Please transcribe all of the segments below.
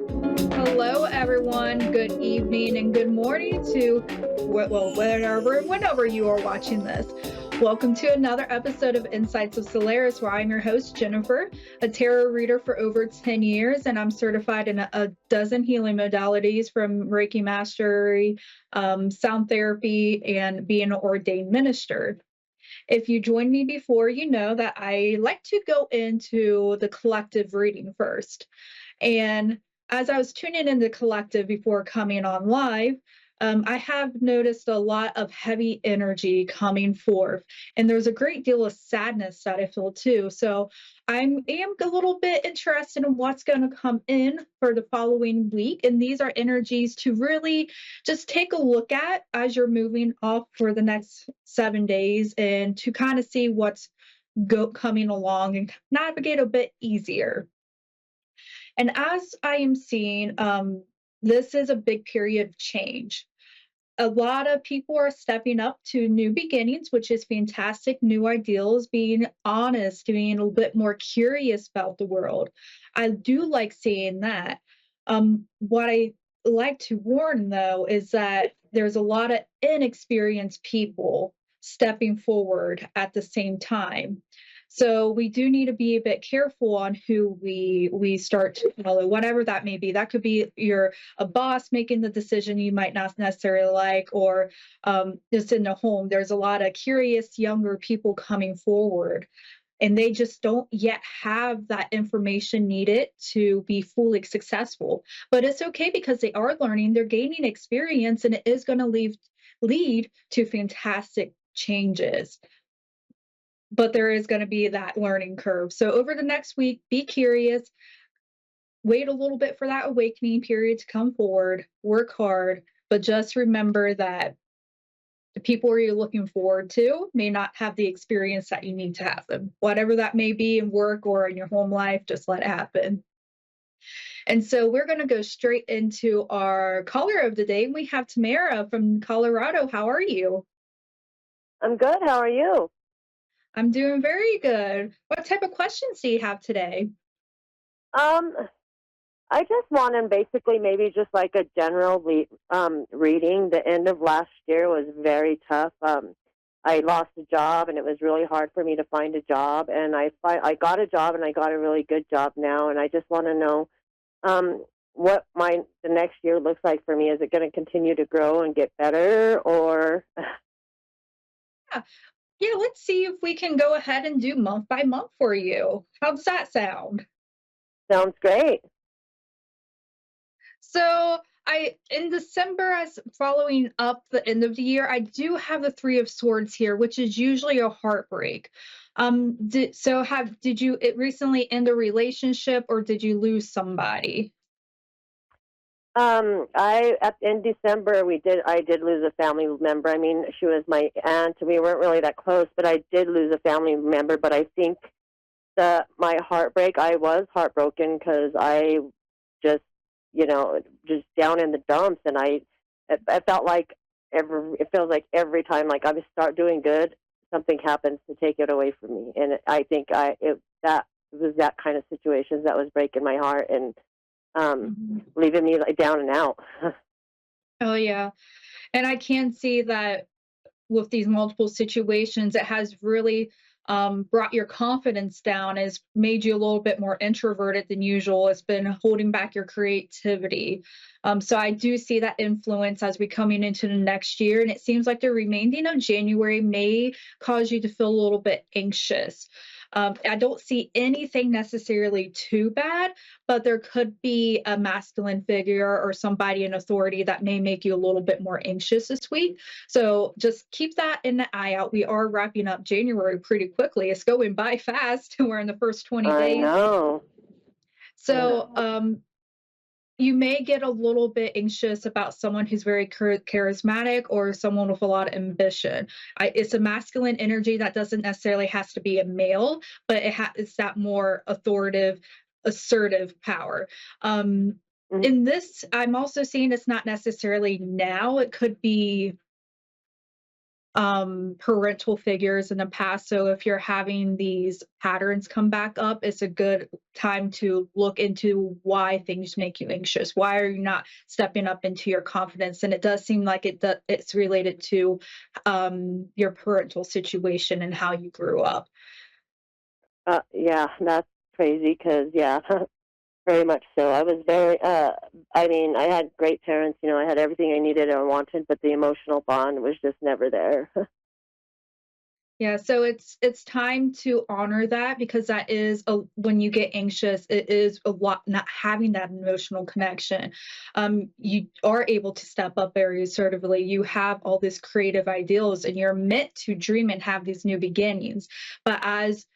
Hello, everyone. Good evening and good morning to, well, whenever and whenever you are watching this. Welcome to another episode of Insights of Soularis, where I'm your host, Jennifer, a tarot reader for over 10 years, and I'm certified in a dozen healing modalities from Reiki Mastery, sound therapy, and being an ordained minister. If you joined me before, you know that I like to go into the collective reading first. And as I was tuning in the collective before coming on live, I have noticed a lot of heavy energy coming forth, and there's a great deal of sadness that I feel too. So I am a little bit interested in what's going to come in for the following week, and these are energies to really just take a look at as you're moving off for the next 7 days, and to kind of see what's coming along and navigate a bit easier. And as I am seeing, this is a big period of change. A lot of people are stepping up to new beginnings, which is fantastic. New ideals, being honest, being a little bit more curious about the world. I do like seeing that. What I like to warn, though, is that there's a lot of inexperienced people stepping forward at the same time. So we do need to be a bit careful on who we start to follow, whatever that may be. That could be your a boss making the decision you might not necessarily like, or just in the home. There's a lot of curious younger people coming forward, and they just don't yet have that information needed to be fully successful. But it's okay because they are learning, they're gaining experience, and it is going to lead to fantastic changes, but there is going to be that learning curve. So over the next week, be curious, wait a little bit for that awakening period to come forward, work hard, but just remember that the people you're looking forward to may not have the experience that you need to have them. Whatever that may be in work or in your home life, just let it happen. And so we're going to go straight into our caller of the day. We have Tamara from Colorado. How are you? I'm good. How are you? I'm doing very good. What type of questions do you have today? Um, I just wanted basically maybe just like a general reading. The end of last year was very tough. I lost a job, and it was really hard for me to find a job. And I got a job, and I got a really good job now. And I just want to know what the next year looks like for me. Is it going to continue to grow and get better, or Yeah, yeah, let's see if we can go ahead and do month by month for you. How does that sound? sounds great? So I in December, as following up the end of the year, I do have the Three of Swords here, which is usually a heartbreak. Did you recently end a relationship, or did you lose somebody? In December I did lose a family member. I mean, she was my aunt. We weren't really that close, but I did lose a family member. But I think my heartbreak, I was heartbroken because I just, just down in the dumps, and it felt like it feels like every time like I would start doing good, something happens to take it away from me, and I think that was that kind of situations that was breaking my heart and Mhm. leaving me like down and out. Oh yeah, and I can see that with these multiple situations, it has really brought your confidence down, has made you a little bit more introverted than usual. It's been holding back your creativity. So I do see that influence as we coming into the next year. And it seems like the remaining of January may cause you to feel a little bit anxious. I don't see anything necessarily too bad, but there could be a masculine figure or somebody in authority that may make you a little bit more anxious this week. So just keep that in the eye out. We are wrapping up January pretty quickly. It's going by fast. We're in the first 20 I days. know. So you may get a little bit anxious about someone who's very charismatic or someone with a lot of ambition. It's a masculine energy that doesn't necessarily has to be a male, but it's that more authoritative, assertive power. Um, Mhm. in this, I'm also seeing it's not necessarily now. It could be parental figures in the past. So if you're having these patterns come back up, it's a good time to look into why things make you anxious. Why are you not stepping up into your confidence? And it does seem like it's related to your parental situation and how you grew up. Yeah, that's crazy because, yeah, very much so. I was very, I mean, I had great parents, I had everything I needed and wanted, but the emotional bond was just never there. Yeah, so it's time to honor that because that is when you get anxious, it is a lot not having that emotional connection. You are able to step up very assertively. You have all these creative ideals, and you're meant to dream and have these new beginnings. But as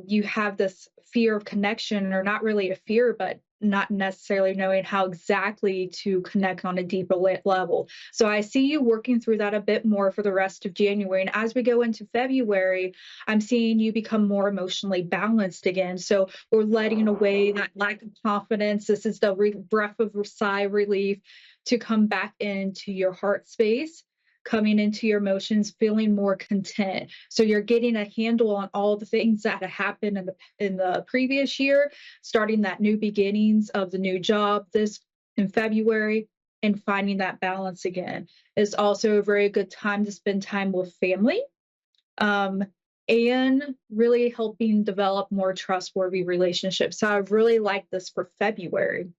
you have this fear of connection, or not really a fear, but not necessarily knowing how exactly to connect on a deeper level. So I see you working through that a bit more for the rest of January. And as we go into February, I'm seeing you become more emotionally balanced again. So we're letting away that lack of confidence. This is the breath of sigh relief to come back into your heart space, coming into your emotions, feeling more content. So you're getting a handle on all the things that have happened in the previous year, starting that new beginnings of the new job this in February, and finding that balance again. Is also a very good time to spend time with family, um, and really helping develop more trustworthy relationships. So I really like this for February.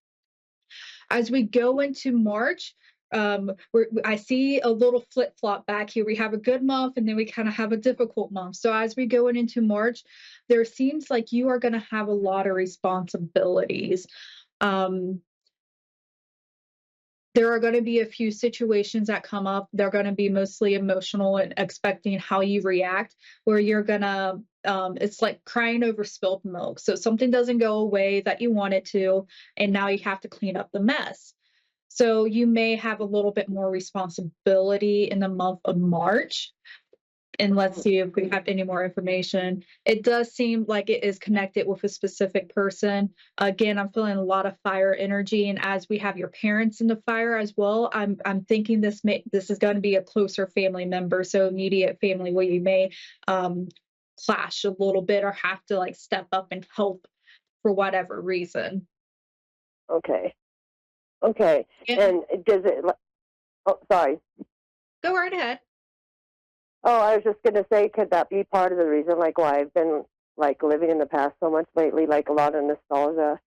As we go into March, I see a little flip flop back here. We have a good month and then we kind of have a difficult month. So as we go into March, there seems like you are going to have a lot of responsibilities. Um, there are going to be a few situations that come up. They're going to be mostly emotional and expecting how you react, where you're going to, it's like crying over spilled milk. So something doesn't go away that you want it to, and now you have to clean up the mess. So you may have a little bit more responsibility in the month of March. And let's see if we have any more information. It does seem like it is connected with a specific person. Again, I'm feeling a lot of fire energy, and as we have your parents in the fire as well, I'm thinking this is going to be a closer family member, so immediate family where you may um, clash a little bit or have to like step up and help for whatever reason. Okay. Okay. And And does it, oh, sorry. go right ahead. Oh, I was just going to say, could that be part of the reason, like, why I've been, like, living in the past so much lately, like a lot of nostalgia?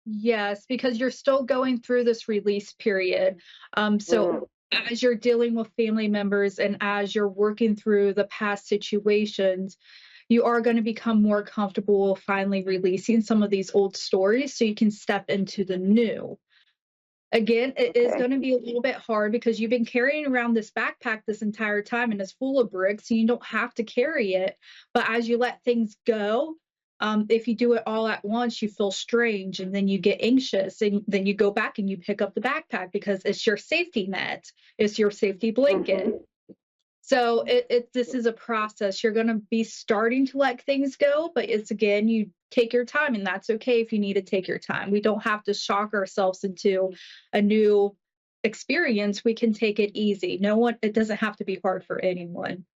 Yes, because you're still going through this release period. Mm, So as you're dealing with family members and as you're working through the past situations, you are going to become more comfortable finally releasing some of these old stories so you can step into the new. Again, it is okay. going to be a little bit hard because you've been carrying around this backpack this entire time and it's full of bricks, and you don't have to carry it. But as you let things go, if you do it all at once, you feel strange and then you get anxious, and then you go back and you pick up the backpack because it's your safety net, it's your safety blanket. Hmm. So this is a process. You're going to be starting to let things go, but it's again, you take your time, and that's okay if you need to take your time. We don't have to shock ourselves into a new experience. We can take it easy. No one, it doesn't have to be hard for anyone.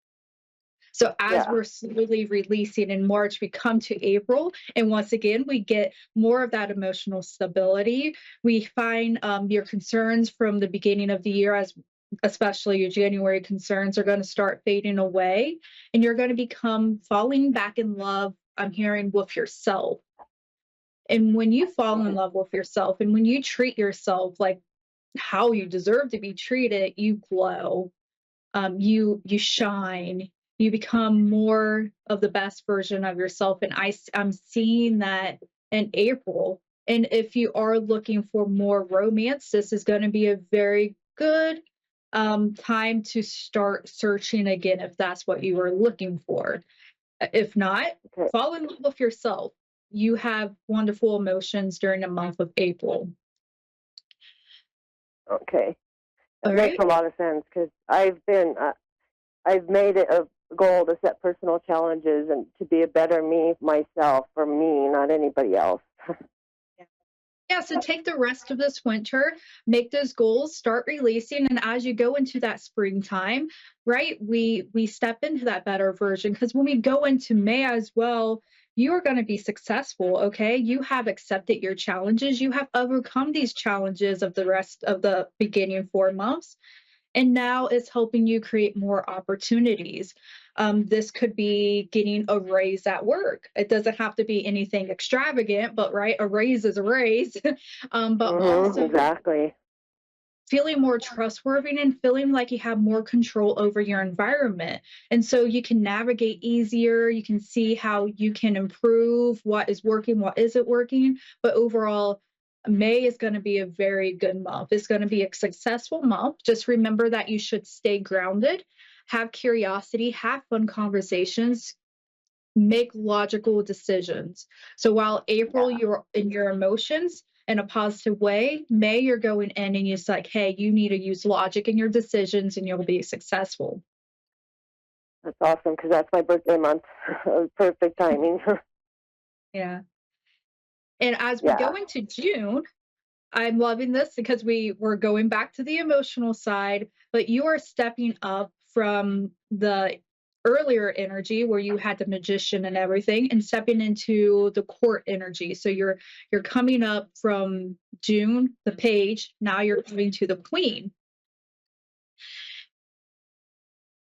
So as Yeah. we're slowly releasing in March, we come to April, and once again, we get more of that emotional stability. We find your concerns from the beginning of the year, as especially your January concerns, are going to start fading away, and you're going to become falling back in love. I'm hearing with yourself. And when you fall in love with yourself, and when you treat yourself like how you deserve to be treated, you glow, you shine, you become more of the best version of yourself. And I'm seeing that in April. And if you are looking for more romance, this is going to be a very good time to start searching again if that's what you are looking for. If not, Okay. fall in love with yourself. You have wonderful emotions during the month of April. Okay. All That makes right. a lot of sense because I've made it a goal to set personal challenges and to be a better me myself for me, not anybody else. Yeah, so take the rest of this winter, make those goals, start releasing, and as you go into that springtime, right, we step into that better version because when we go into May as well, you are going to be successful, okay? You have accepted your challenges, you have overcome these challenges of the rest of the beginning 4 months, and now it's helping you create more opportunities. This could be getting a raise at work. It doesn't have to be anything extravagant, but right, a raise is a raise. But also Exactly. feeling more trustworthy and feeling like you have more control over your environment. And so you can navigate easier. You can see how you can improve what is working, what isn't working. But overall, May is going to be a very good month. It's going to be a successful month. Just remember that you should stay grounded, have curiosity, have fun conversations, make logical decisions. So while April, Yeah, you're in your emotions in a positive way, May, you're going in and it's like, hey, you need to use logic in your decisions and you'll be successful. that's awesome because that's my birthday month. Perfect timing. Yeah. And as we Yeah. go into June, I'm loving this because we're going back to the emotional side, but you are stepping up from the earlier energy where you had the magician and everything and stepping into the court energy. So you're coming up from June, the page, now you're coming to the queen.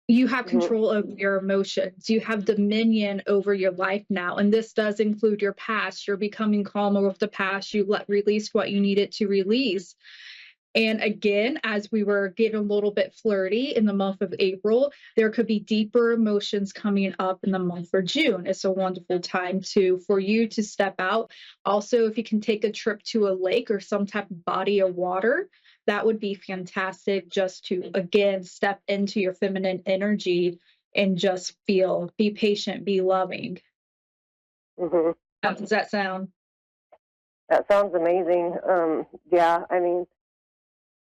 You have hmm control over your emotions. You have dominion over your life now. And this does include your past. You're becoming calmer with the past. You let release what you needed to release. And again, as we were getting a little bit flirty in the month of April, there could be deeper emotions coming up in the month of June. It's a wonderful time for you to step out. Also, if you can take a trip to a lake or some type of body of water, that would be fantastic just to again step into your feminine energy and just feel, be patient, be loving. hmm How does that sound? That sounds amazing. Yeah, I mean,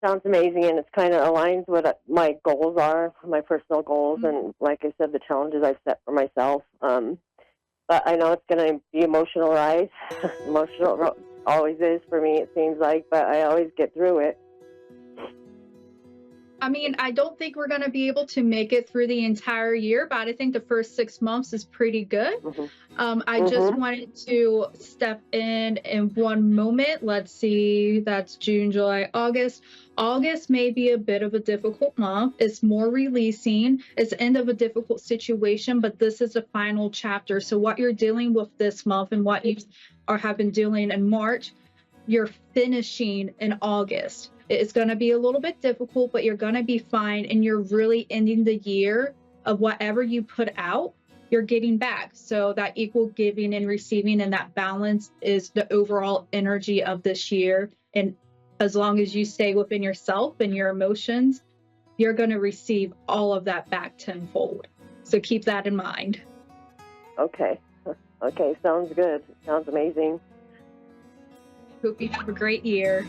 sounds amazing, and it's kind of aligns with what my goals are, my personal goals, and like I said, the challenges I've set for myself. But I know it's going to be emotional rise. Always is for me, it seems like, but I always get through it. I mean, I don't think we're going to be able to make it through the entire year, but I think the first 6 months is pretty good. hmm I just hmm wanted to step in one moment. Let's see, that's June, July, August. August may be a bit of a difficult month. It's more releasing. It's the end of a difficult situation, but this is the final chapter. So what you're dealing with this month and what you have been dealing in March, you're finishing in August. It's going to be a little bit difficult, but you're going to be fine. And you're really ending the year of whatever you put out, you're getting back. So that equal giving and receiving and that balance is the overall energy of this year. And as long as you stay within yourself and your emotions, you're going to receive all of that back tenfold. So keep that in mind. Okay. Okay, sounds good. Sounds amazing. Hope you have a great year.